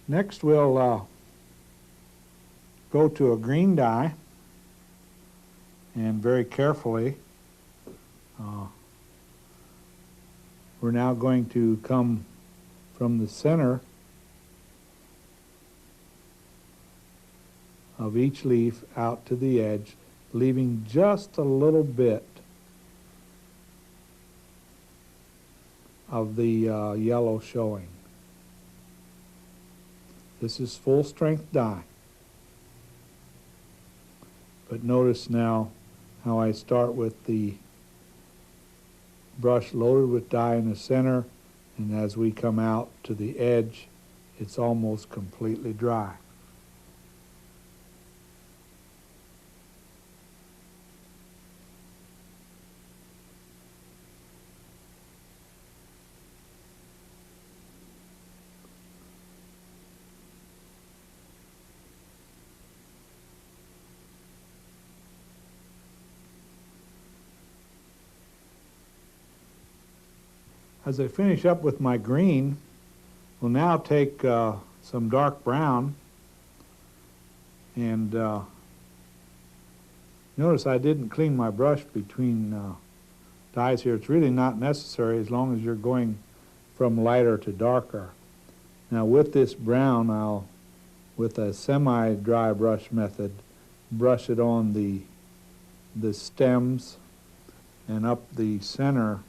Next we'll go to a green dye and very carefully we're now going to come from the center of each leaf out to the edge, leaving just a little bit of the yellow showing. This is full strength dye. But notice now how I start with the brush loaded with dye in the center, and as we come out to the edge, it's almost completely dry. As I finish up with my green, we'll now take some dark brown, and notice I didn't clean my brush between dyes here. It's really not necessary as long as you're going from lighter to darker. Now with this brown, I'll, with a semi-dry brush method, brush it on the stems and up the center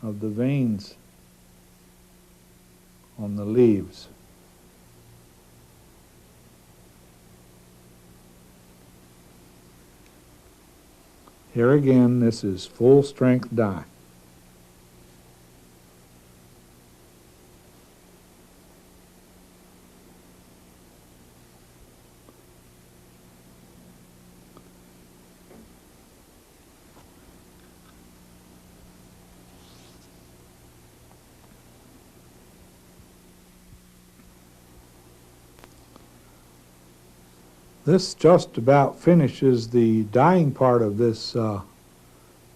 of the veins on the leaves. Here again, this is full strength dye. This just about finishes the dyeing part of this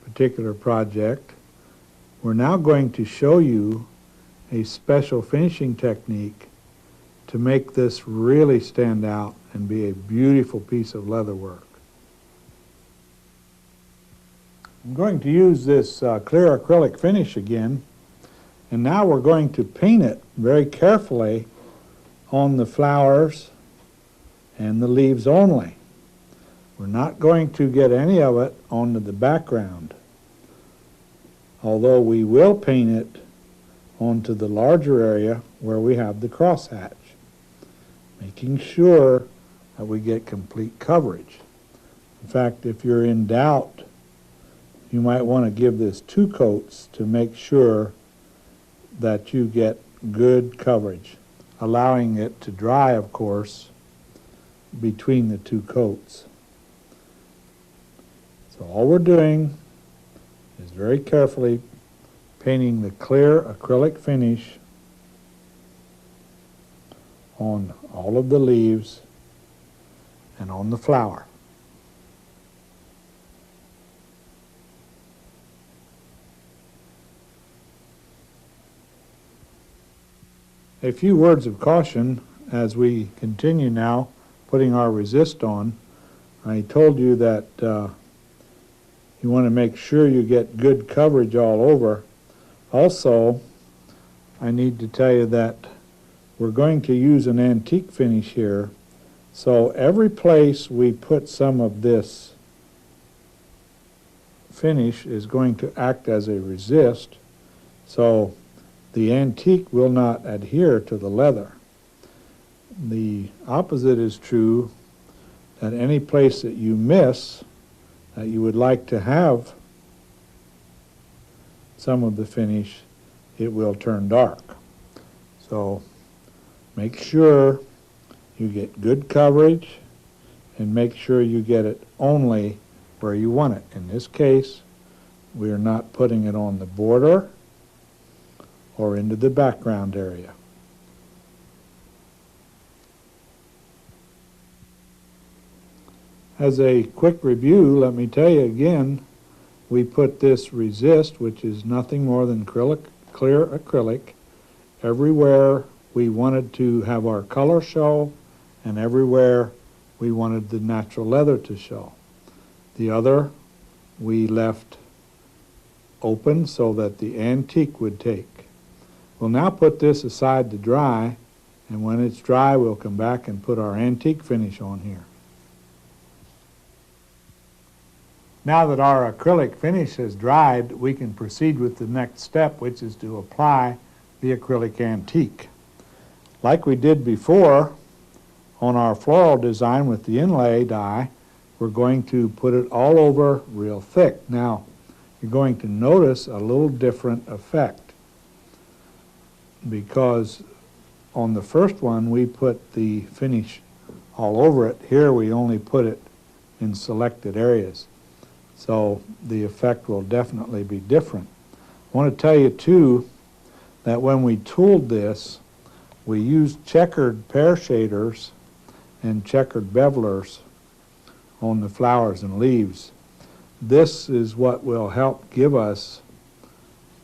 particular project. We're now going to show you a special finishing technique to make this really stand out and be a beautiful piece of leather work. I'm going to use this clear acrylic finish again, and now we're going to paint it very carefully on the flowers and the leaves only. We're not going to get any of it onto the background, although we will paint it onto the larger area where we have the crosshatch, making sure that we get complete coverage. In fact, if you're in doubt, you might want to give this 2 coats to make sure that you get good coverage, allowing it to dry, of course, between the 2 coats. So all we're doing is very carefully painting the clear acrylic finish on all of the leaves and on the flower. A few words of caution as we continue now putting our resist on. I told you that you want to make sure you get good coverage all over. Also, I need to tell you that we're going to use an antique finish here, so every place we put some of this finish is going to act as a resist, so the antique will not adhere to the leather. The opposite is true, that any place that you miss that you would like to have some of the finish, it will turn dark. So make sure you get good coverage and make sure you get it only where you want it. In this case, we are not putting it on the border or into the background area. As a quick review, let me tell you again, we put this resist, which is nothing more than clear acrylic, everywhere we wanted to have our color show, and everywhere we wanted the natural leather to show. The other we left open so that the antique would take. We'll now put this aside to dry, and when it's dry we'll come back and put our antique finish on here. Now that our acrylic finish has dried, we can proceed with the next step, which is to apply the acrylic antique. Like we did before on our floral design with the inlay dye, we're going to put it all over real thick. Now, you're going to notice a little different effect, because on the first one we put the finish all over it. Here we only put it in selected areas. So the effect will definitely be different. I want to tell you too that when we tooled this, we used checkered pear shaders and checkered bevelers on the flowers and leaves. This is what will help give us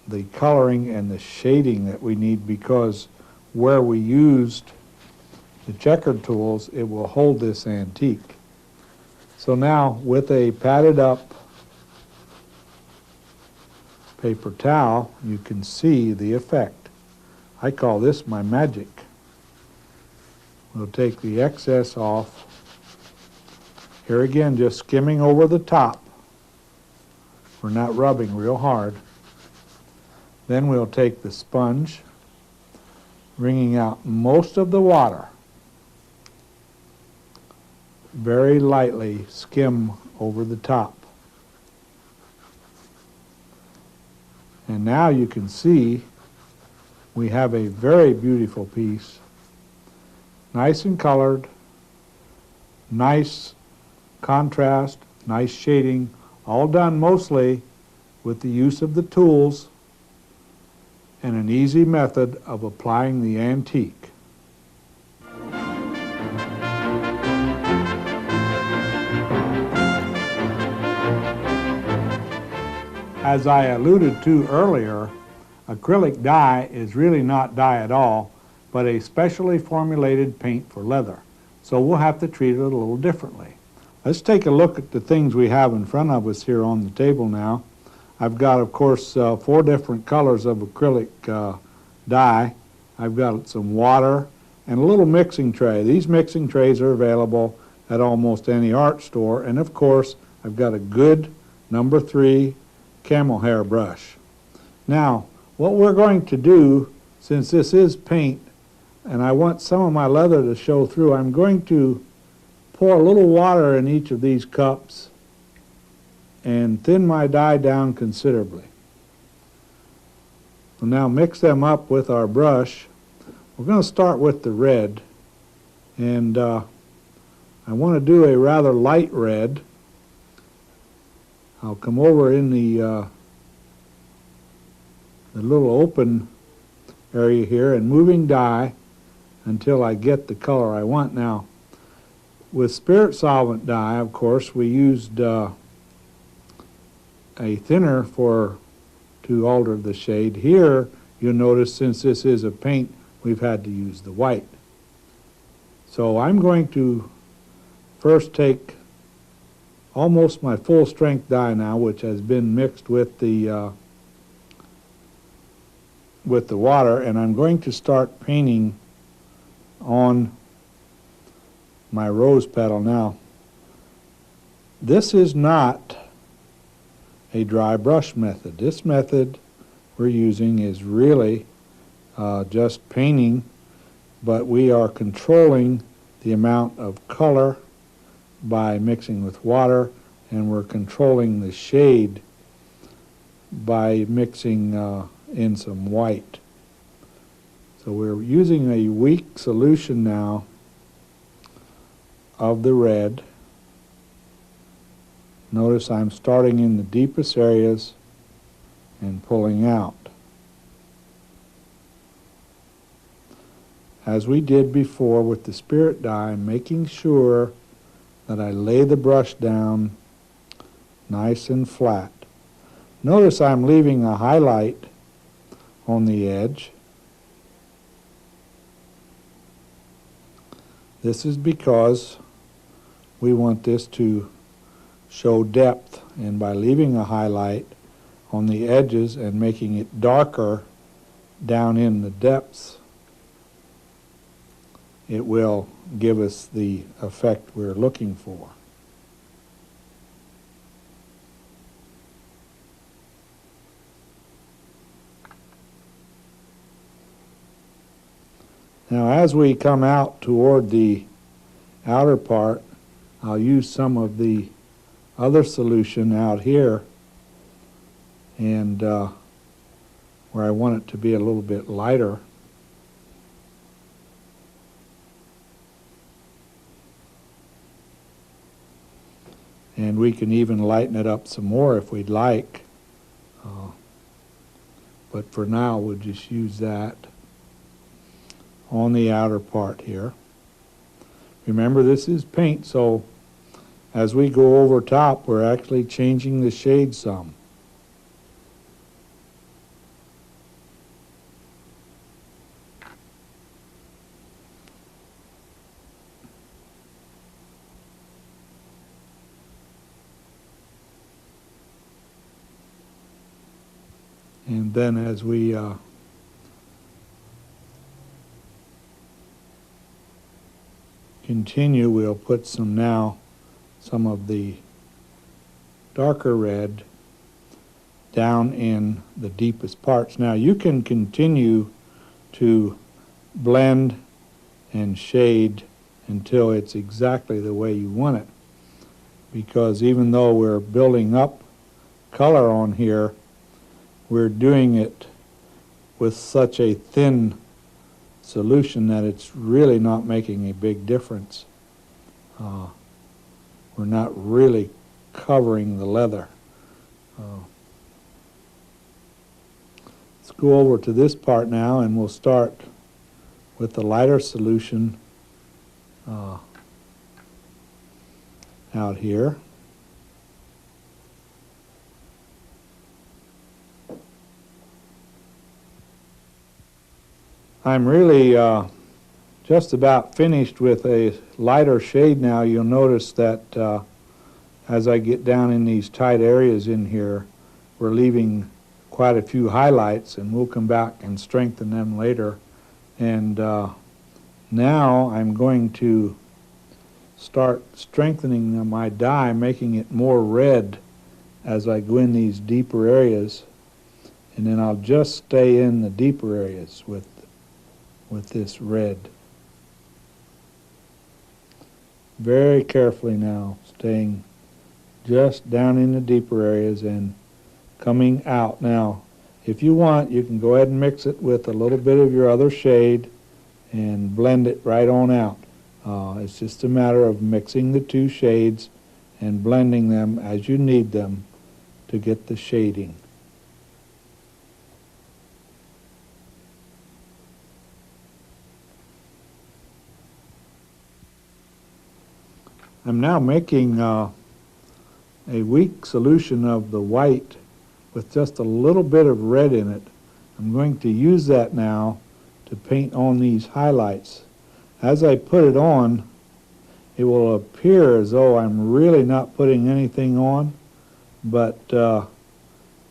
the coloring and the shading that we need, because where we used the checkered tools, it will hold this antique. So now with a padded up paper towel, you can see the effect. I call this my magic. We'll take the excess off. Here again, just skimming over the top. We're not rubbing real hard. Then we'll take the sponge, wringing out most of the water. Very lightly skim over the top. And now you can see we have a very beautiful piece, nice and colored, nice contrast, nice shading, all done mostly with the use of the tools and an easy method of applying the antique. As I alluded to earlier, acrylic dye is really not dye at all, but a specially formulated paint for leather. So we'll have to treat it a little differently. Let's take a look at the things we have in front of us here on the table now. I've got, of course, 4 different colors of acrylic dye. I've got some water and a little mixing tray. These mixing trays are available at almost any art store. And of course, I've got a good number 3 camel hair brush. Now, what we're going to do, since this is paint and I want some of my leather to show through, I'm going to pour a little water in each of these cups and thin my dye down considerably. We'll now mix them up with our brush. We're going to start with the red, and I want to do a rather light red. I'll come over in the little open area here and moving dye until I get the color I want. Now, with spirit solvent dye, of course, we used a thinner to alter the shade. Here, you'll notice, since this is a paint, we've had to use the white. So I'm going to first take almost my full strength dye now, which has been mixed with the water, and I'm going to start painting on my rose petal. Now, this is not a dry brush method. This method we're using is really just painting, but we are controlling the amount of color by mixing with water, and we're controlling the shade by mixing in some white. So we're using a weak solution now of the red. Notice I'm starting in the deepest areas and pulling out. As we did before with the spirit dye, making sure that I lay the brush down nice and flat. Notice I'm leaving a highlight on the edge. This is because we want this to show depth, and by leaving a highlight on the edges and making it darker down in the depths, it will give us the effect we're looking for. Now, as we come out toward the outer part, I'll use some of the other solution out here, and where I want it to be a little bit lighter. And we can even lighten it up some more if we'd like. But for now, we'll just use that on the outer part here. Remember, this is paint, so as we go over top, we're actually changing the shade some. And then as we continue, we'll put some of the darker red down in the deepest parts. Now you can continue to blend and shade until it's exactly the way you want it, because even though we're building up color on here, we're doing it with such a thin solution that it's really not making a big difference. We're not really covering the leather. Let's go over to this part now, and we'll start with the lighter solution out here. I'm really just about finished with a lighter shade now. You'll notice that as I get down in these tight areas in here, we're leaving quite a few highlights, and we'll come back and strengthen them later. And now I'm going to start strengthening my dye, making it more red as I go in these deeper areas, and then I'll just stay in the deeper areas with this red. Very carefully now, staying just down in the deeper areas and coming out. Now, if you want, you can go ahead and mix it with a little bit of your other shade and blend it right on out. It's just a matter of mixing the two shades and blending them as you need them to get the shading. I'm now making a weak solution of the white with just a little bit of red in it. I'm going to use that now to paint on these highlights. As I put it on, it will appear as though I'm really not putting anything on, but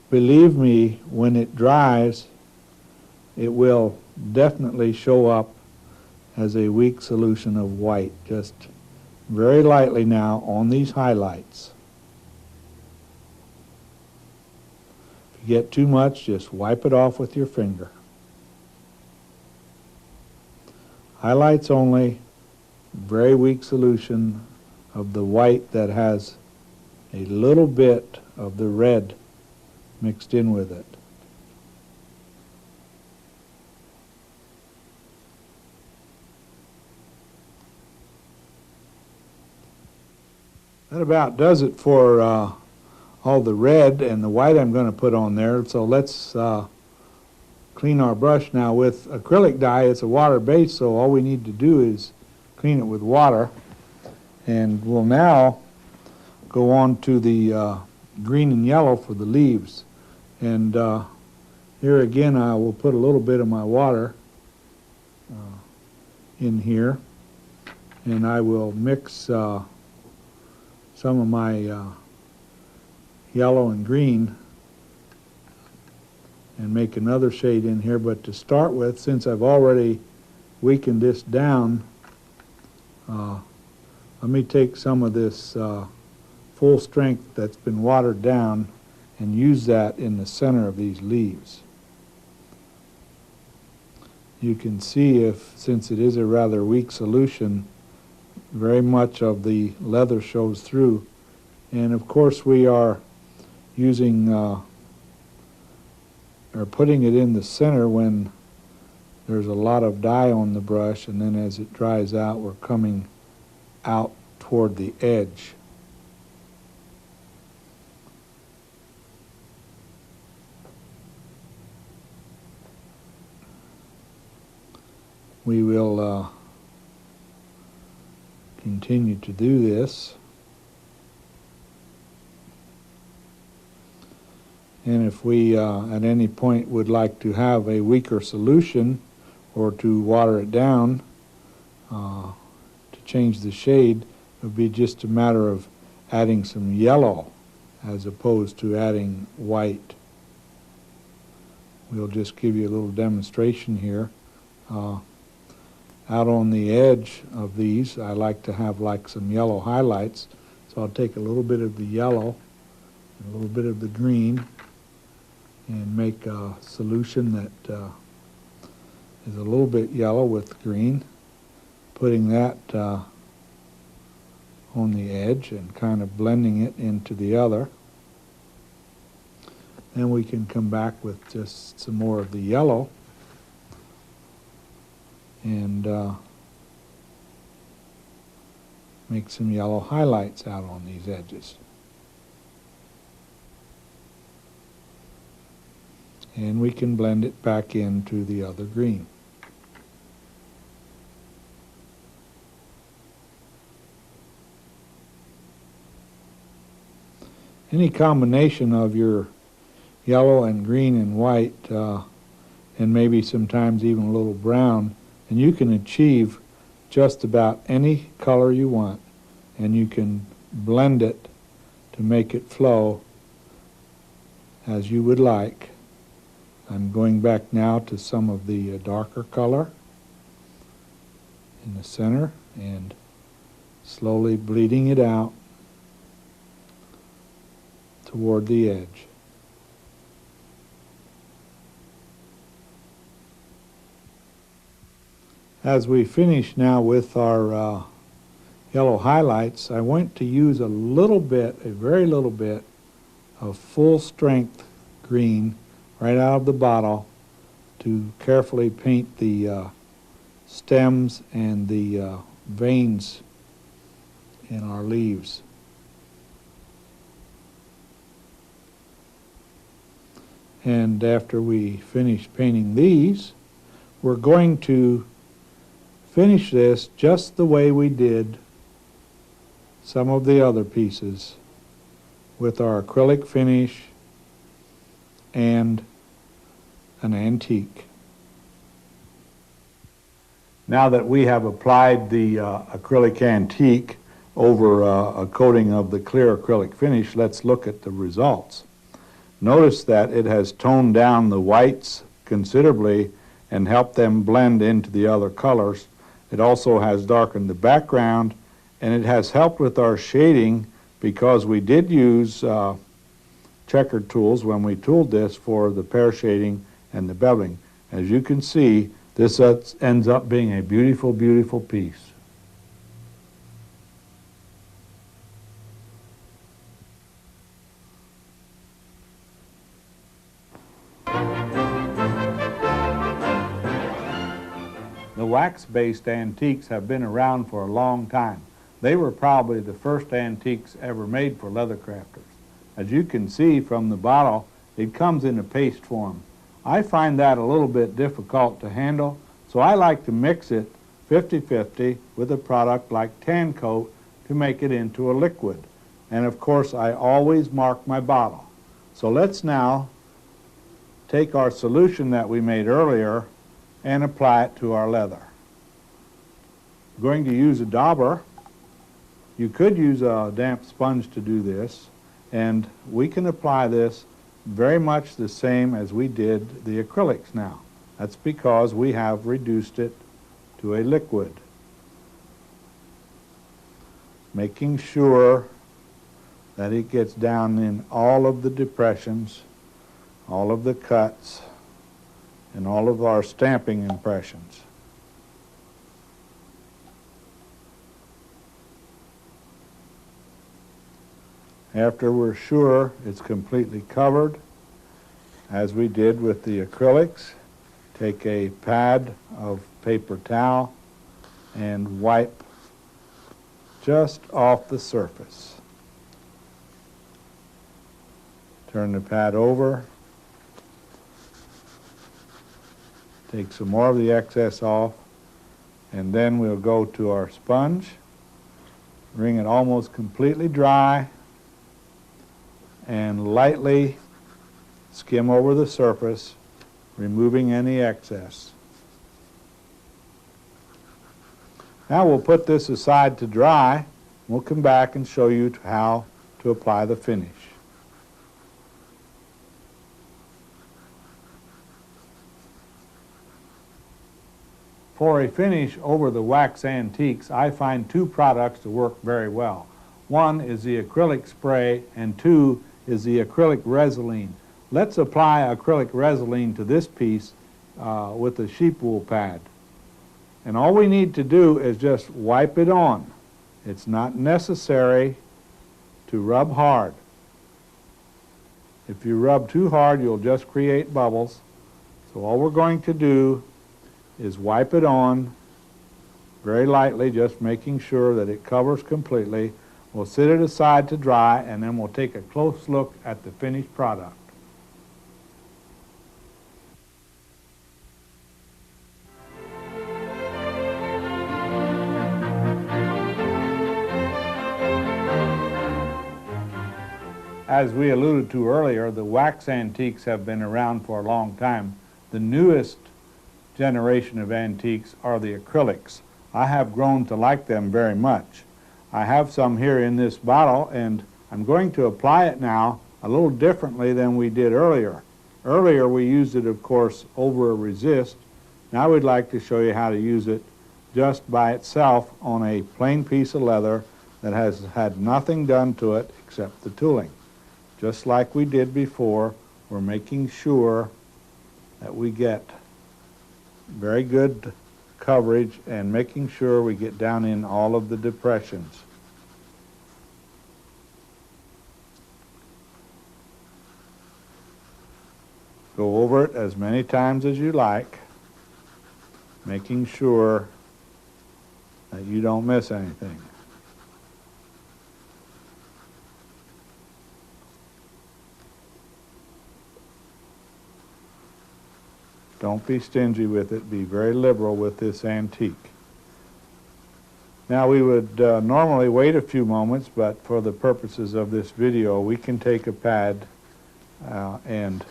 believe me, when it dries, it will definitely show up as a weak solution of white. Just very lightly now on these highlights. If you get too much, just wipe it off with your finger. Highlights only, very weak solution of the white that has a little bit of the red mixed in with it. That about does it for all the red and the white I'm going to put on there. So let's clean our brush now with acrylic dye. It's a water base, so all we need to do is clean it with water. And we'll now go on to the green and yellow for the leaves. And here again, I will put a little bit of my water in here. and I will mix some of my yellow and green and make another shade in here. But to start with, since I've already weakened this down, let me take some of this full strength that's been watered down and use that in the center of these leaves. You can see, since it is a rather weak solution, very much of the leather shows through. And of course we are using or putting it in the center when there's a lot of dye on the brush, and then as it dries out, we're coming out toward the edge. We will continue to do this. And if we at any point would like to have a weaker solution or to water it down to change the shade, it would be just a matter of adding some yellow as opposed to adding white. We'll just give you a little demonstration here. Out on the edge of these, I like to have like some yellow highlights. So I'll take a little bit of the yellow and a little bit of the green and make a solution that is a little bit yellow with green, putting that on the edge and kind of blending it into the other. Then we can come back with just some more of the yellow and make some yellow highlights out on these edges. And we can blend it back into the other green. Any combination of your yellow and green and white, and maybe sometimes even a little brown, and you can achieve just about any color you want, and you can blend it to make it flow as you would like. I'm going back now to some of the darker color in the center and slowly bleeding it out toward the edge. As we finish now with our yellow highlights, I want to use a little bit, a very little bit, of full strength green right out of the bottle to carefully paint the stems and the veins in our leaves. And after we finish painting these, we're going to finish this just the way we did some of the other pieces, with our acrylic finish and an antique. Now that we have applied the acrylic antique over a coating of the clear acrylic finish, let's look at the results. Notice that it has toned down the whites considerably and helped them blend into the other colors. It also has darkened the background, and it has helped with our shading because we did use checkered tools when we tooled this for the pear shading and the beveling. As you can see, this ends up being a beautiful, beautiful piece. The wax-based antiques have been around for a long time. They were probably the first antiques ever made for leather crafters. As you can see from the bottle, it comes in a paste form. I find that a little bit difficult to handle, so I like to mix it 50-50 with a product like Tan Coat to make it into a liquid. And of course, I always mark my bottle. So let's now take our solution that we made earlier and apply it to our leather. I'm going to use a dauber. You could use a damp sponge to do this, and we can apply this very much the same as we did the acrylics now. That's because we have reduced it to a liquid. Making sure that it gets down in all of the depressions, all of the cuts, and all of our stamping impressions. After we're sure it's completely covered, as we did with the acrylics, take a pad of paper towel and wipe just off the surface. Turn the pad over, take some more of the excess off, and then we'll go to our sponge, wring it almost completely dry, and lightly skim over the surface, removing any excess. Now we'll put this aside to dry. We'll come back and show you how to apply the finish. For a finish over the wax antiques, I find two products to work very well. One is the acrylic spray, and two is the acrylic resin. Let's apply acrylic resin to this piece with a sheep wool pad. And all we need to do is just wipe it on. It's not necessary to rub hard. If you rub too hard, you'll just create bubbles. So all we're going to do is wipe it on very lightly, just making sure that it covers completely. We'll set it aside to dry, and then we'll take a close look at the finished product. As we alluded to earlier, the wax antiques have been around for a long time. The newest generation of antiques are the acrylics. I have grown to like them very much. I have some here in this bottle, and I'm going to apply it now a little differently than we did earlier. Earlier we used it, of course, over a resist. Now we'd like to show you how to use it just by itself on a plain piece of leather that has had nothing done to it except the tooling. Just like we did before, we're making sure that we get very good coverage and making sure we get down in all of the depressions. Go over it as many times as you like, making sure that you don't miss anything. Don't be stingy with it. Be very liberal with this antique. Now we would normally wait a few moments, but for the purposes of this video, we can take a pad and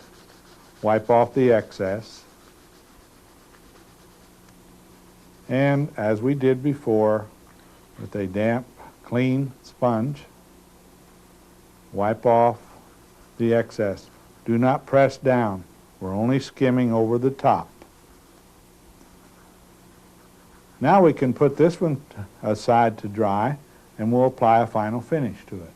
wipe off the excess. And as we did before, with a damp, clean sponge, wipe off the excess. Do not press down. We're only skimming over the top. Now we can put this one aside to dry, and we'll apply a final finish to it.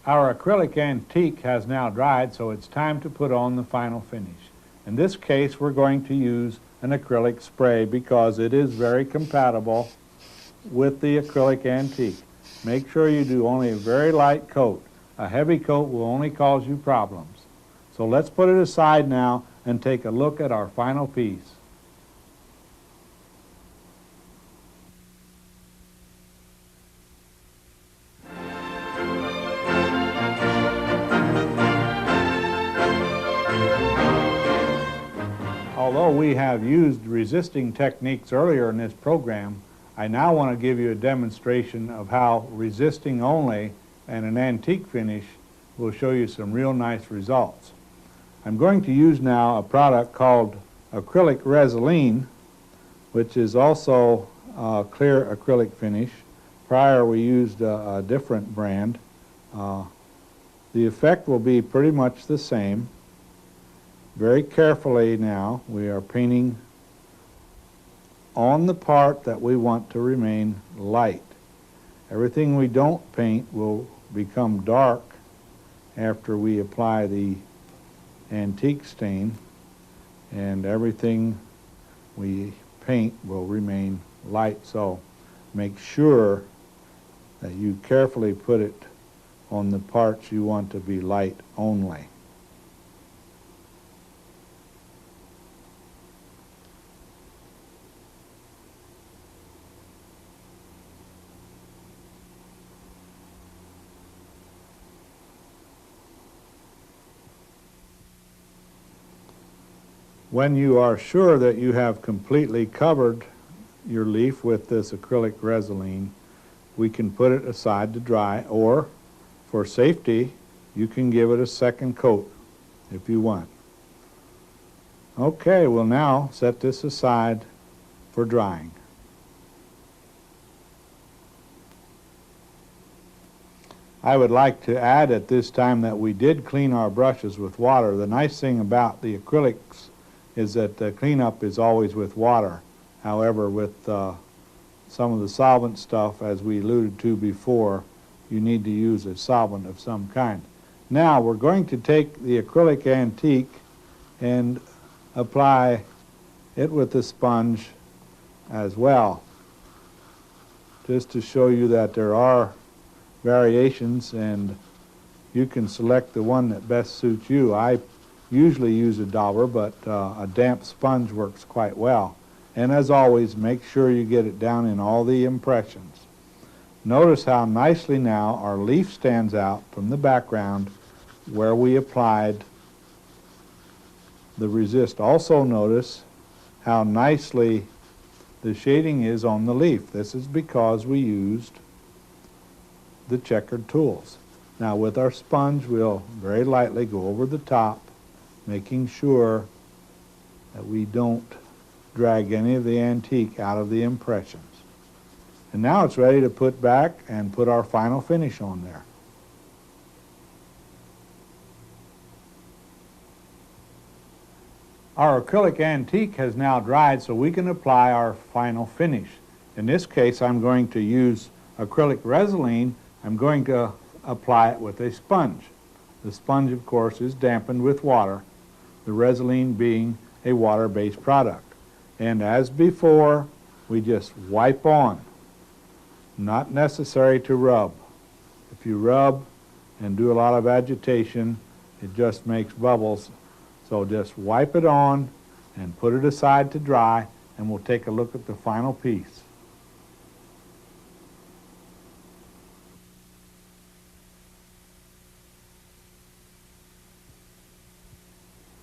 Our acrylic antique has now dried, so it's time to put on the final finish. In this case, we're going to use an acrylic spray because it is very compatible with the acrylic antique. Make sure you do only a very light coat. A heavy coat will only cause you problems. So let's put it aside now and take a look at our final piece. Although we have used resisting techniques earlier in this program, I now want to give you a demonstration of how resisting only and an antique finish will show you some real nice results. I'm going to use now a product called acrylic resin, which is also a clear acrylic finish. Prior we used a different brand. The effect will be pretty much the same. Very carefully now we are painting on the part that we want to remain light. Everything we don't paint will become dark after we apply the antique stain, and everything we paint will remain light. So make sure that you carefully put it on the parts you want to be light only. When you are sure that you have completely covered your leaf with this acrylic resin, we can put it aside to dry, or for safety, you can give it a second coat if you want. Okay, we'll now set this aside for drying. I would like to add at this time that we did clean our brushes with water. The nice thing about the acrylics is that the cleanup is always with water. However, with some of the solvent stuff, as we alluded to before, you need to use a solvent of some kind. Now we're going to take the acrylic antique and apply it with the sponge as well, just to show you that there are variations and you can select the one that best suits you. I usually use a dauber, but a damp sponge works quite well. And as always, make sure you get it down in all the impressions. Notice how nicely now our leaf stands out from the background where we applied the resist. Also notice how nicely the shading is on the leaf. This is because we used the checkered tools. Now with our sponge, we'll very lightly go over the top, making sure that we don't drag any of the antique out of the impressions. And now it's ready to put back and put our final finish on there. Our acrylic antique has now dried, so we can apply our final finish. In this case, I'm going to use acrylic resin. I'm going to apply it with a sponge. The sponge, of course, is dampened with water, the resin being a water-based product. And as before, we just wipe on. Not necessary to rub. If you rub and do a lot of agitation, it just makes bubbles. So just wipe it on and put it aside to dry, and we'll take a look at the final piece.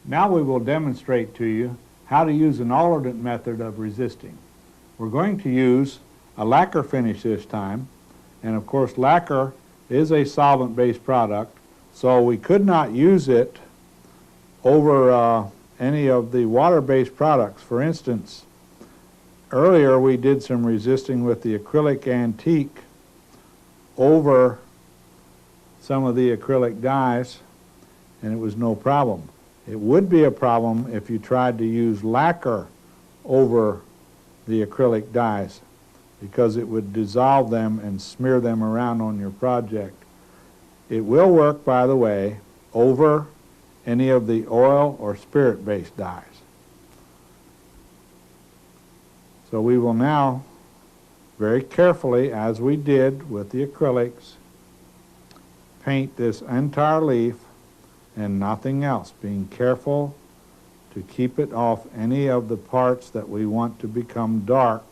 Now we will demonstrate to you how to use an alternate method of resisting. We're going to use a lacquer finish this time, and of course lacquer is a solvent-based product, so we could not use it over any of the water-based products. For instance, earlier we did some resisting with the acrylic antique over some of the acrylic dyes, and it was no problem. It would be a problem if you tried to use lacquer over the acrylic dyes, because it would dissolve them and smear them around on your project. It will work, by the way, over any of the oil or spirit-based dyes. So we will now, very carefully, as we did with the acrylics, paint this entire leaf and nothing else, being careful to keep it off any of the parts that we want to become dark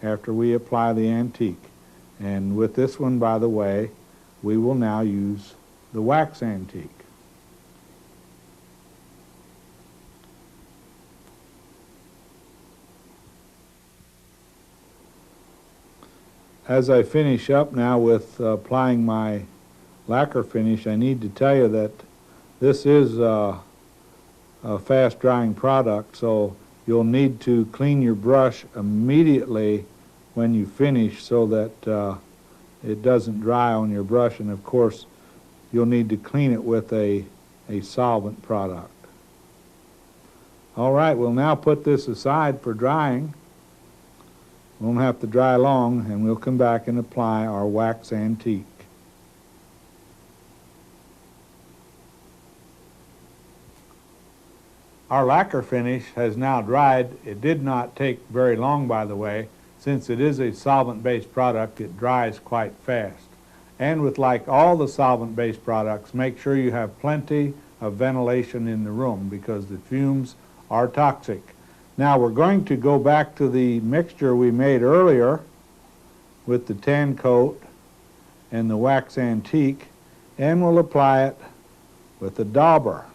after we apply the antique. And with this one, by the way, we will now use the wax antique. As I finish up now with applying my lacquer finish, I need to tell you that this is a fast drying product, so you'll need to clean your brush immediately when you finish so that it doesn't dry on your brush, and of course you'll need to clean it with a solvent product. All right, we'll now put this aside for drying. Won't have to dry long, and we'll come back and apply our wax antique. Our lacquer finish has now dried. It did not take very long, by the way. Since it is a solvent-based product, it dries quite fast. And with like all the solvent-based products, make sure you have plenty of ventilation in the room because the fumes are toxic. Now we're going to go back to the mixture we made earlier with the tan coat and the wax antique, and we'll apply it with a dauber.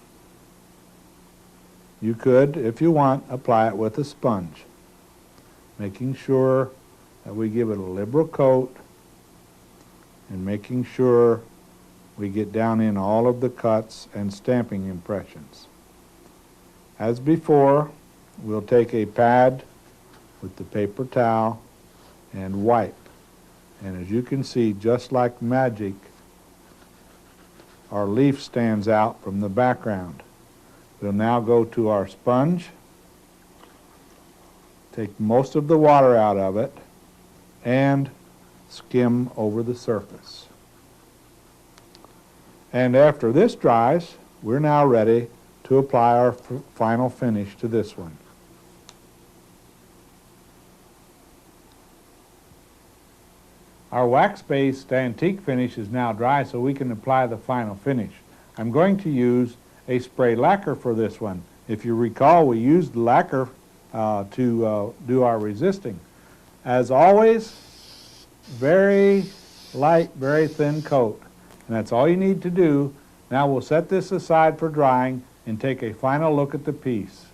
You could, if you want, apply it with a sponge, making sure that we give it a liberal coat and making sure we get down in all of the cuts and stamping impressions. As before, we'll take a pad with the paper towel and wipe. And as you can see, just like magic, our leaf stands out from the background. We'll now go to our sponge, take most of the water out of it, and skim over the surface. And after this dries, we're now ready to apply our final finish to this one. Our wax-based antique finish is now dry, so we can apply the final finish. I'm going to use a spray lacquer for this one. If you recall, we used lacquer to do our resisting. As always, very light, very thin coat. And that's all you need to do. Now we'll set this aside for drying and take a final look at the piece.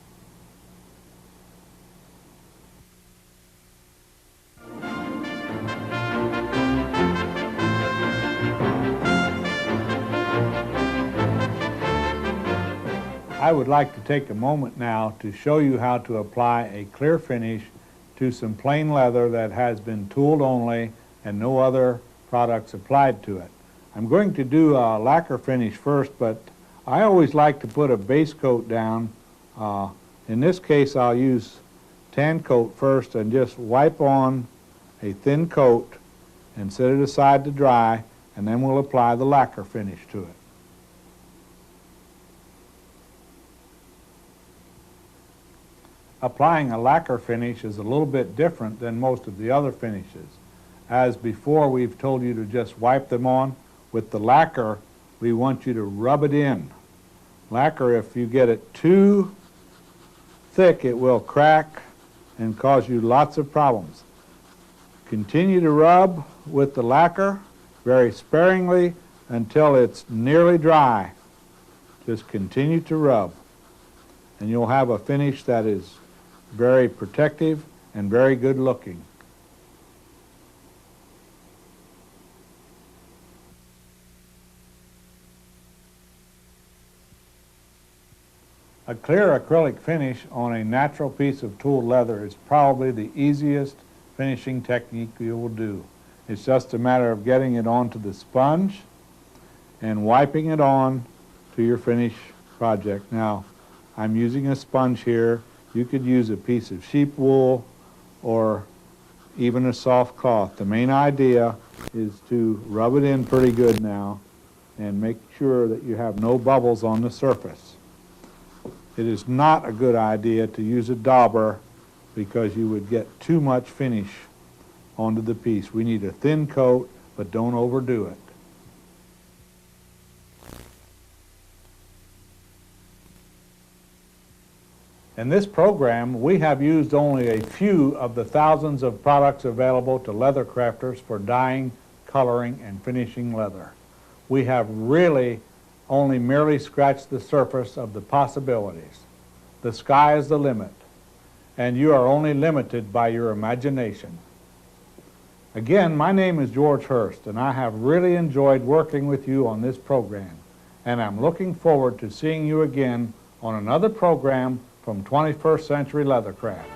I would like to take a moment now to show you how to apply a clear finish to some plain leather that has been tooled only and no other products applied to it. I'm going to do a lacquer finish first, but I always like to put a base coat down. In this case, I'll use tan coat first and just wipe on a thin coat and set it aside to dry, and then we'll apply the lacquer finish to it. Applying a lacquer finish is a little bit different than most of the other finishes. As before, we've told you to just wipe them on. With the lacquer, we want you to rub it in. Lacquer, if you get it too thick, it will crack and cause you lots of problems. Continue to rub with the lacquer very sparingly until it's nearly dry. Just continue to rub, and you'll have a finish that is very protective and very good looking. A clear acrylic finish on a natural piece of tooled leather is probably the easiest finishing technique you will do. It's just a matter of getting it onto the sponge and wiping it on to your finished project. Now, I'm using a sponge here. You could use a piece of sheep wool or even a soft cloth. The main idea is to rub it in pretty good now and make sure that you have no bubbles on the surface. It is not a good idea to use a dauber because you would get too much finish onto the piece. We need a thin coat, but don't overdo it. In this program, we have used only a few of the thousands of products available to leather crafters for dyeing, coloring, and finishing leather. We have really only merely scratched the surface of the possibilities. The sky is the limit, and you are only limited by your imagination. Again, my name is George Hurst, and I have really enjoyed working with you on this program, and I'm looking forward to seeing you again on another program from 21st Century Leathercraft.